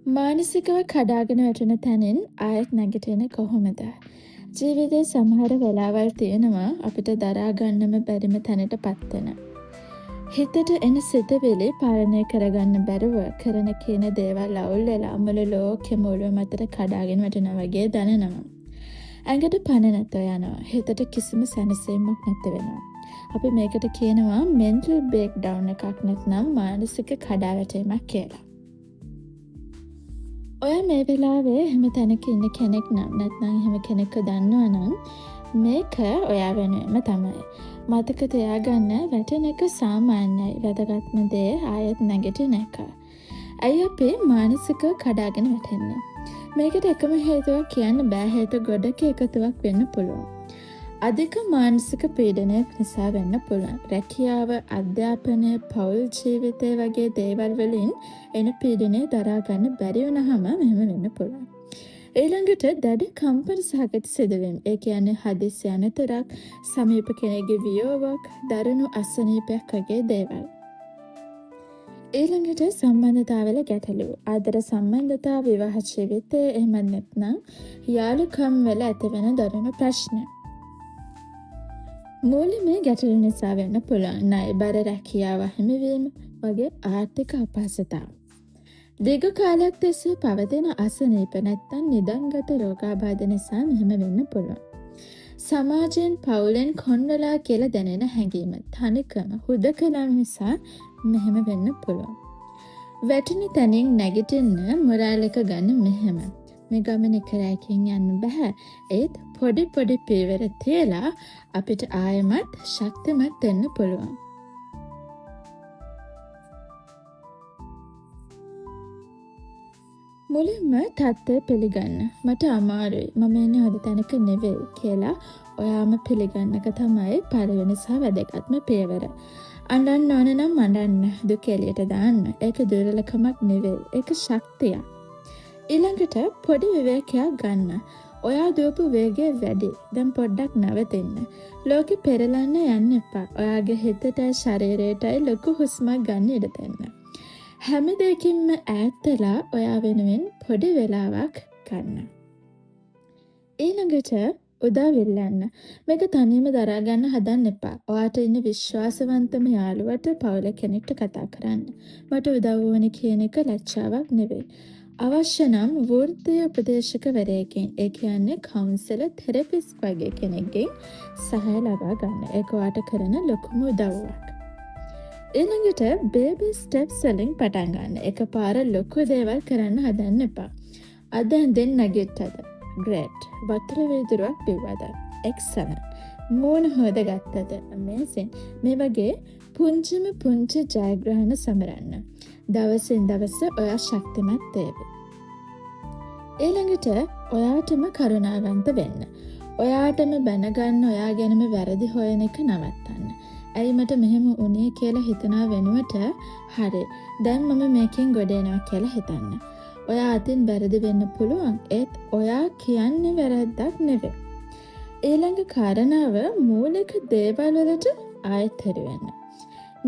මානසිකව කඩාගෙන වැටෙන තැනින් ආයෙත් නැගිටින්නේ කොහොමද? ජීවිතේ සමහර වෙලාවල් තියෙනවා අපිට දරා ගන්නම බැරිම තැනටපත් වෙන. හිතට එන සිතුවිලි පාලනය කරගන්න බැරුව කරන කියන දේවල් අවුල් වෙලා මුළු ලෝකෙම ඔළුව මතට කඩාගෙන වැටෙනා වගේ දැනෙනවා. ඇඟට පණ නැත යනවා. හිතට කිසිම සැනසීමක් නැති වෙනවා. අපි මේකට කියනවා mental breakdown එකක් නැත්නම් මානසික කඩාවැටීමක් කියලා. ඔය මේ වෙලාවේ එහෙම තැනක ඉන්න කෙනෙක් නම් නැත්නම් එහෙම කෙනෙක්ව දන්නවා නම් මේක ඔයා වෙනුවෙන්ම තමයි. මතක තියාගන්න වැටෙන එක සාමාන්‍යයි. වැදගත්ම දේ ආයෙත් නැගිටින එක. ඇයි අපි මානසිකව කඩාගෙන වැටෙන්නේ? මේකට එකම හේතුවක් කියන්න බෑ. හේතු ගොඩක එකතුවක් වෙන්න පුළුවන්. අධික මානසික පීඩනයක් නිසා වෙන්න පුළුවන්. රැකියාව, අධ්‍යාපනය, පෞල් ජීවිතය වගේ දේවල් වලින් එන පීඩනය දරා ගන්න බැරි වුණාම මෙහෙම වෙන්න පුළුවන්. ඊළඟට දැඩි කම්පන සහගත සිදුවීම්. ඒ කියන්නේ හදිස්සි අනතුරක්, සමීප කෙනෙකුගේ වියෝවයක්, දරුණු අසනීපයක් වගේ දේවල්. ඊළඟට සම්බන්ධතාවල ගැටලු. ආදර සම්බන්ධතා, විවාහ ජීවිතය, එහෙම නැත්නම් යාළුකම් වල ඇතිවෙන දරුණු ප්‍රශ්න. මූලික ගැටලු නිසා වෙන්න පුළුවන්. ණය බර, රැකියාව හිමිවීම වගේ ආර්ථික අපහසුතා. දීර්ඝ කාලයක් තිස්සේ පවතින අසනීප නැත්නම් නිදන්ගත රෝගාබාධ නිසා මෙහෙම වෙන්න පුළුවන්. සමාජයෙන් පවුලෙන් කොන්වලා කියලා දැනෙන හැඟීම, තනිකම, හුදකලා නිසා මෙහෙම වෙන්න පුළුවන්. වැටෙන තැනින් නැගිටින්න මොරාල් එක ගන්න මෙහෙම. මේ ගමන එක රැයකින් යන්න බෑ. ඒත් පොඩි පොඩි පියවර තියලා අපිට ආයමත් ශක්තිමත් වෙන්න පුළුවන්. මුලින්ම තත්ත්වය පිළිගන්න. මට අමාරුයි. මම ඉන්නේ හොඳ තැනක නෙවෙයි කියලා ඔයාම පිළිගන්න එක තමයි පළවෙනි සහ වැදගත්ම පියවර. අඬන්න ඕන නම් අඬන්න. දුක එළියට දාන්න. ඒක දුර්වලකමක් නෙවෙයි. ඒක ශක්තියක්. ඊළඟට පොඩි විවේකයක් ගන්න. ඔයා දුවපු වේගය වැඩි. දැන් පොඩ්ඩක් නවතින්න. ලෝකෙ පෙරලන්න යන්න එපා. ඔයාගේ හිතටයි ශරීරයටයි ලොකු හුස්මක් ගන්න ඉඩ දෙන්න. හැම දෙයකින්ම ඈත්ලා ඔයා වෙනුවෙන් පොඩි වෙලාවක් ගන්න. ඊළඟට උදව් ඉල්ලන්න. මේක තනියම දරා ගන්න හදන්න එපා. ඔයාට ඉන්න විශ්වාසවන්තම යාළුවට, පවුල කෙනෙක්ට කතා කරන්න. මට උදව් ඕනේ කියන එක ලැජ්ජාවක් නෙවෙයි. අවශ්‍ය නම් වෘත්තීය උපදේශකවරයෙක්ගෙන්, ඒ කියන්නේ කවුන්සලර්, තෙරපිස්ට් වගේ කෙනෙක්ගෙන් සහාය ලබා ගන්න. ඒක ඔයාට කරන ලොකුම උදව්වක්. ඊළඟට බේබි ස්ටෙප්ස් වලින් පටන් ගන්න. එකපාර ලොකු දේවල් කරන්න හදන්න එපා. අද ඇඳෙන් නැගිට්ටද? ග්‍රේට්. වතුර වීදුරුවක් බිව්වද? එක්සලන්ට්. මූණ හොදගත්තද? අමේසින්. මේ වගේ පුංචිම පුංචි ජයග්‍රහණ සමරන්න. දවසින් දවස ඔයා ශක්තිමත් වේවි. ඊළඟට ඔයාටම කරුණාවන්ත වෙන්න. ඔයාටම බැනගන්න, ඔයා ගැනම වැරදි හොයන එක නවත්තන්න. ඇයි මට මෙහෙම වුණේ කියලා හිතනා වෙනුවට හරි දැන් මම මේකෙන් ගොඩ එනවා කියලා හිතන්න. ඔයා අතින් වැරදි වෙන්න පුළුවන්. ඒත් ඔයා කියන්නේ වැරද්දක් නෙවෙයි. ඊළඟ කාරණාව මූලික දේවල් වලට ආයෙත් හරිවෙන්න.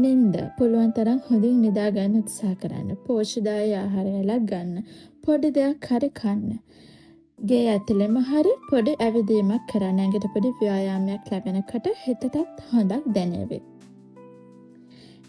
නින්ද පුළුවන් තරම් හොඳින් නිදා ගන්න උත්සාහ කරන්න. පෝෂ්‍යදායී ආහාර වේලක් ගන්න. පොඩි දෙයක් හරි කන්න. ගේ ඇතුළෙම හරි පොඩි ඇවිදීමක් කරන්න. ඇඟට පොඩි ව්‍යායාමයක් ලැබෙනකොට හිතටත් හොඳක් දැනෙවි.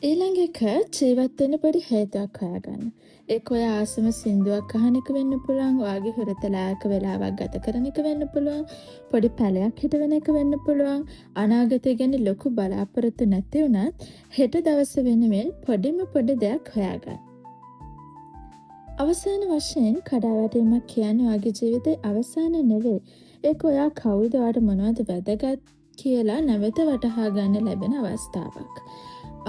ඊළඟ එක ජීවත් වෙන්න පොඩි හේතුවක් හොයාගන්න. ඒක ඔය ආසම සින්දුවක් අහන එක වෙන්න පුළුවන්. ඔයාගේ හුරතලායක වෙලාවක් ගත කරන එක වෙන්න පුළුවන්. පොඩි පැලයක් හිටවෙන එක වෙන්න පුළුවන්. අනාගතය ගැන ලොකු බලාපොරොත්තු නැති වුණත් හෙට දවස වෙනුවෙන් පොඩිම පොඩි දෙයක් හොයාගන්න. අවසාන වශයෙන් කඩාවැටීමක් කියන්නේ ඔයාගේ ජීවිතේ අවසාන නෙවෙයි. ඒක ඔයා කවුද, ඔයාට මොනවද වැදගත් කියලා නැවත වටහා ගන්න ලැබෙන අවස්ථාවක්.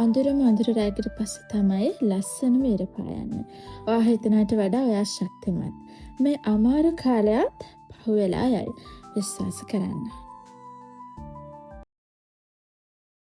අඳුරම අඳුර රැයකට පස්සේ තමයි ලස්සනම ඉර පායන්නේ. ඔයා හිතනට වඩා ඔයා ශක්තිමත්. මේ අමාරු කාලයත් පහු වෙලා යයි. විශ්වාස කරන්න.